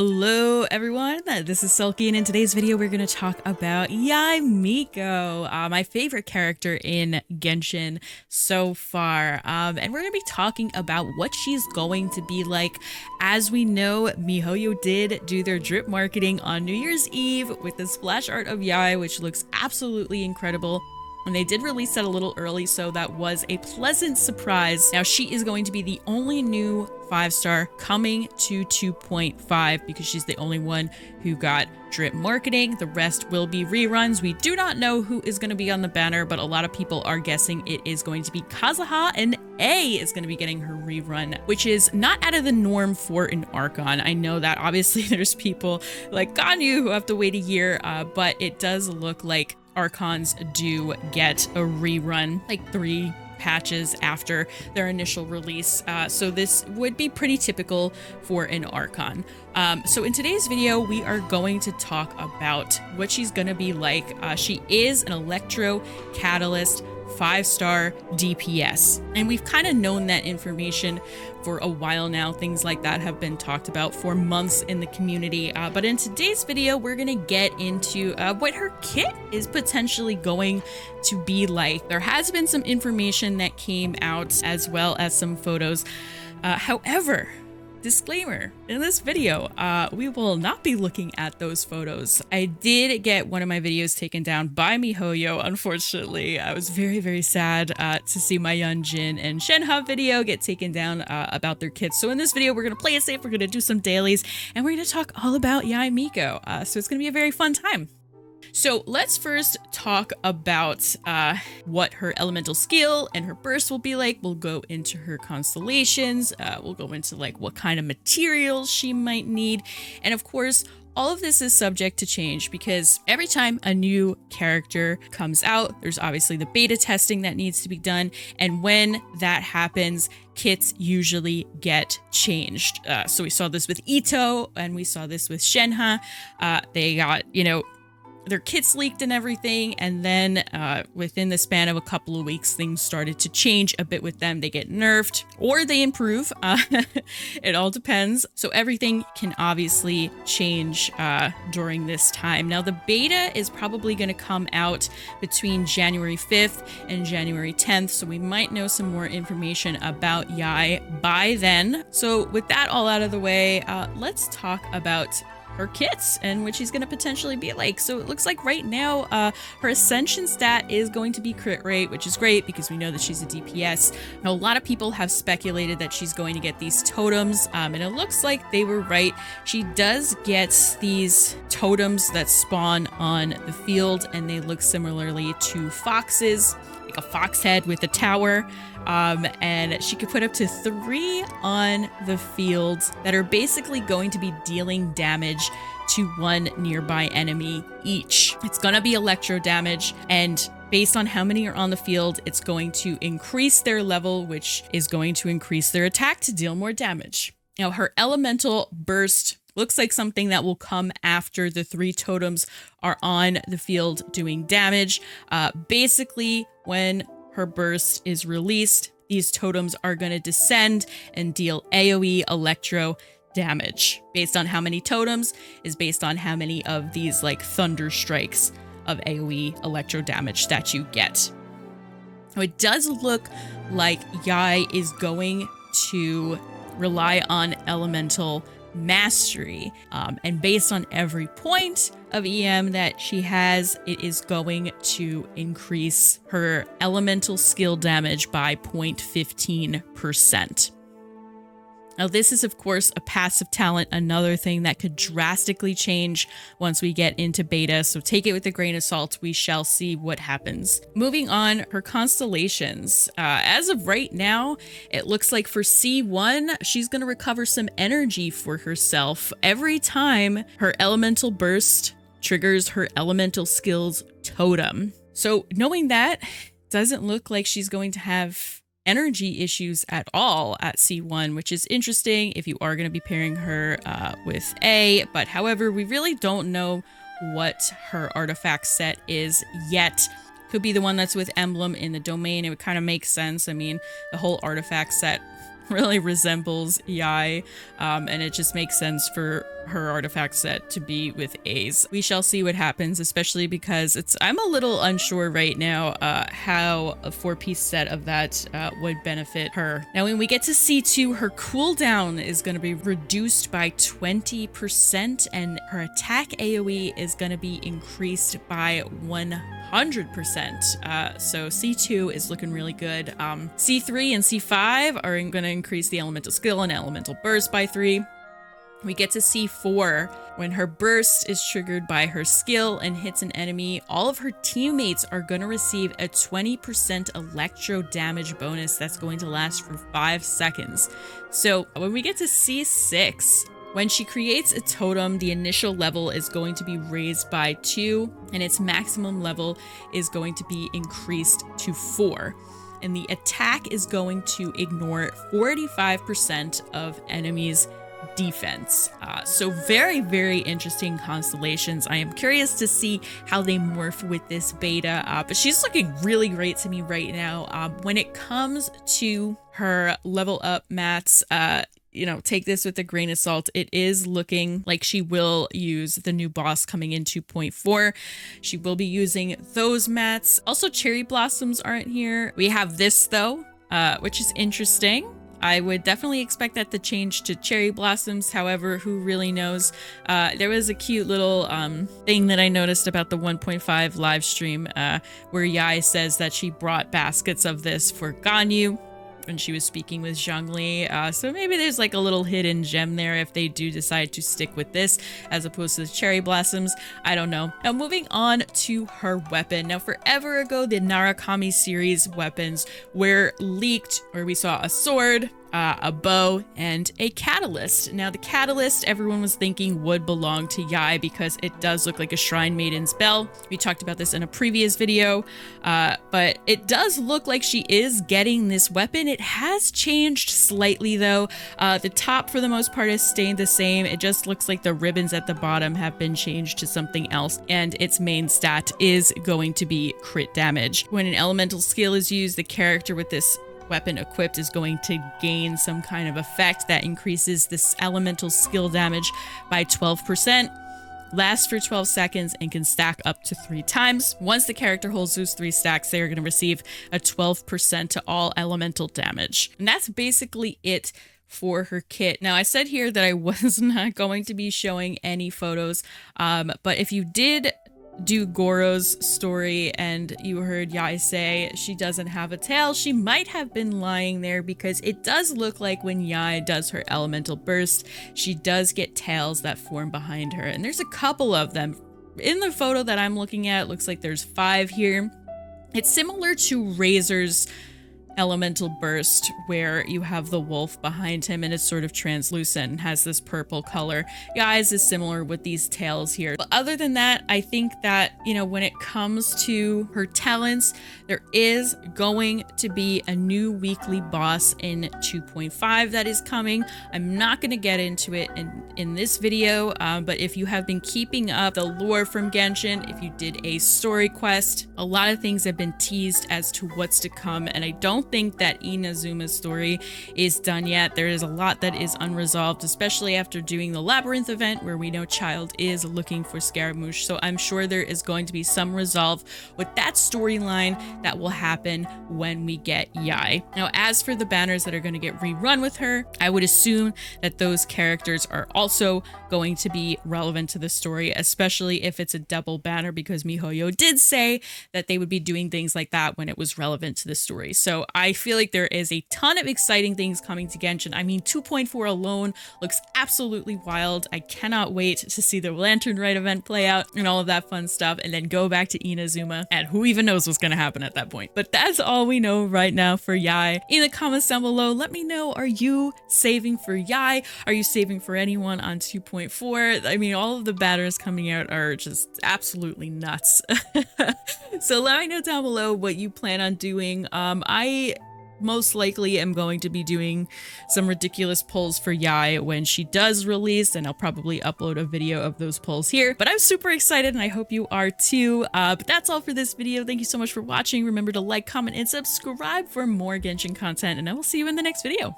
Hello everyone, this is Silky, and in today's video we're going to talk about Yae Miko, my favorite character in Genshin so far, and we're going to be talking about what she's going to be like. As we know, MiHoYo did do their drip marketing on New Year's Eve with the splash art of Yae, which looks absolutely incredible. And they did release that a little early, so that was a pleasant surprise. Now she is going to be the only new 5-star coming to 2.5 because she's the only one who got drip marketing. The rest will be reruns. We do not know who is going to be on the banner, but a lot of people are guessing it is going to be Kazuha, and A is going to be getting her rerun, which is not out of the norm for an Archon. I know that obviously there's people like Ganyu who have to wait a year, but it does look like Archons do get a rerun, like 3 patches after their initial release. So this would be pretty typical for an Archon. So in today's video, we are going to talk about what she's going to be like. She is an electro catalyst 5-star DPS, and we've kind of known that information for a while now. Things like that have been talked about for months in the community, but in today's video we're gonna get into what her kit is potentially going to be like. There has been some information that came out as well as some photos. However, disclaimer, in this video, we will not be looking at those photos. I did get one of my videos taken down by MiHoYo, unfortunately. I was very, very sad to see my Yunjin and Shenhe video get taken down about their kits. So in this video, we're going to play it safe, we're going to do some dailies, and we're going to talk all about Yae Miko. So it's going to be a very fun time. So let's first talk about what her elemental skill and her burst will be like. We'll go into her constellations. We'll go into like what kind of materials she might need. And of course, all of this is subject to change because every time a new character comes out, there's obviously the beta testing that needs to be done. And when that happens, kits usually get changed. So we saw this with Ito and we saw this with Shenhe. They got, their kits leaked and everything, and then within the span of a couple of weeks, things started to change a bit with them. They get nerfed or they improve. It all depends. So everything can obviously change during this time. Now the beta is probably going to come out between January 5th and January 10th, so we might know some more information about Yae by then. So with that all out of the way, let's talk about her kits and what she's going to potentially be like. So it looks like right now her ascension stat is going to be crit rate, which is great because we know that she's a DPS. Now a lot of people have speculated that she's going to get these totems, and it looks like they were right. She does get these totems that spawn on the field, and they look similarly to foxes, like a fox head with a tower. And she could put up to 3 on the field that are basically going to be dealing damage to 1 nearby enemy each. It's gonna be electro damage, and based on how many are on the field, it's going to increase their level, which is going to increase their attack to deal more damage. Now her elemental burst looks like something that will come after the 3 totems are on the field doing damage. Basically, when her burst is released, these totems are going to descend and deal AoE electro damage. Based on how many totems is based on how many of these like thunder strikes of AoE electro damage that you get. Now, it does look like Yae is going to rely on elemental mastery, and based on every point of EM that she has, it is going to increase her elemental skill damage by 0.15%. Now this is of course a passive talent, another thing that could drastically change once we get into beta, so take it with a grain of salt. We shall see what happens. Moving on, her constellations. As of right now, it looks like for C1, she's going to recover some energy for herself every time her elemental burst triggers her elemental skills totem. So knowing that, doesn't look like she's going to have energy issues at all at C1, which is interesting if you are going to be pairing her with A, but however, we really don't know what her artifact set is yet. Could be the one that's with emblem in the domain. It would kind of make sense. I mean, the whole artifact set really resembles Yae, and it just makes sense for her artifact set to be with A's. We shall see what happens, especially because I'm a little unsure right now how a 4-piece set of that would benefit her. Now, when we get to C2, her cooldown is going to be reduced by 20%, and her attack AoE is going to be increased by 100%. So C2 is looking really good. C3 and C5 are going to increase the elemental skill and elemental burst by 3. We get to C4 when her burst is triggered by her skill and hits an enemy. All of her teammates are going to receive a 20% electro damage bonus that's going to last for 5 seconds. So when we get to C6, when she creates a totem, the initial level is going to be raised by 2, and its maximum level is going to be increased to 4. And the attack is going to ignore 45% of enemies' defense. So very, very interesting constellations. I am curious to see how they morph with this beta, but she's looking really great to me right now. When it comes to her level up mats, take this with a grain of salt. It is looking like she will use the new boss coming in 2.4. She will be using those mats. Also, cherry blossoms aren't here. We have this though, which is interesting. I would definitely expect that to change to cherry blossoms. However, who really knows? There was a cute little thing that I noticed about the 1.5 live stream where Yae says that she brought baskets of this for Ganyu when she was speaking with Zhongli. So maybe there's like a little hidden gem there if they do decide to stick with this as opposed to the cherry blossoms. I don't know. Now moving on to her weapon. Now forever ago, the Narukami series weapons were leaked where we saw a sword, a bow, and a catalyst. Now the catalyst everyone was thinking would belong to Yae because it does look like a Shrine Maiden's bell. We talked about this in a previous video, but it does look like she is getting this weapon. It has changed slightly though. The top for the most part has stayed the same. It just looks like the ribbons at the bottom have been changed to something else, and its main stat is going to be crit damage. When an elemental skill is used, the character with this weapon equipped is going to gain some kind of effect that increases this elemental skill damage by 12%, lasts for 12 seconds, and can stack up to 3 times. Once the character holds those 3 stacks, they are going to receive a 12% to all elemental damage. And that's basically it for her kit. Now, I said here that I was not going to be showing any photos, but if you did do Goro's story and you heard Yae say she doesn't have a tail, she might have been lying there, because it does look like when Yae does her elemental burst, she does get tails that form behind her, and there's a couple of them. In the photo that I'm looking at, it looks like there's 5 here. It's similar to Razor's elemental burst, where you have the wolf behind him and it's sort of translucent and has this purple color. Yae's is similar with these tails here. But other than that, I think that, when it comes to her talents, there is going to be a new weekly boss in 2.5 that is coming. I'm not going to get into it in this video, but if you have been keeping up the lore from Genshin, if you did a story quest, a lot of things have been teased as to what's to come, and I don't think that Inazuma's story is done yet. There is a lot that is unresolved, especially after doing the Labyrinth event where we know Child is looking for Scaramouche. So I'm sure there is going to be some resolve with that storyline that will happen when we get Yae. Now, as for the banners that are going to get rerun with her, I would assume that those characters are also going to be relevant to the story, especially if it's a double banner, because MiHoYo did say that they would be doing things like that when it was relevant to the story. So I feel like there is a ton of exciting things coming to Genshin. I mean, 2.4 alone looks absolutely wild. I cannot wait to see the Lantern Rite event play out and all of that fun stuff, and then go back to Inazuma, and who even knows what's going to happen at that point. But that's all we know right now for Yae. In the comments down below, let me know, are you saving for Yae? Are you saving for anyone on 2.4? I mean, all of the banners coming out are just absolutely nuts. So let me know down below what you plan on doing. I most likely am going to be doing some ridiculous polls for Yae when she does release, and I'll probably upload a video of those polls here. But I'm super excited, and I hope you are too. But that's all for this video. Thank you so much for watching. Remember to like, comment, and subscribe for more Genshin content, and I will see you in the next video.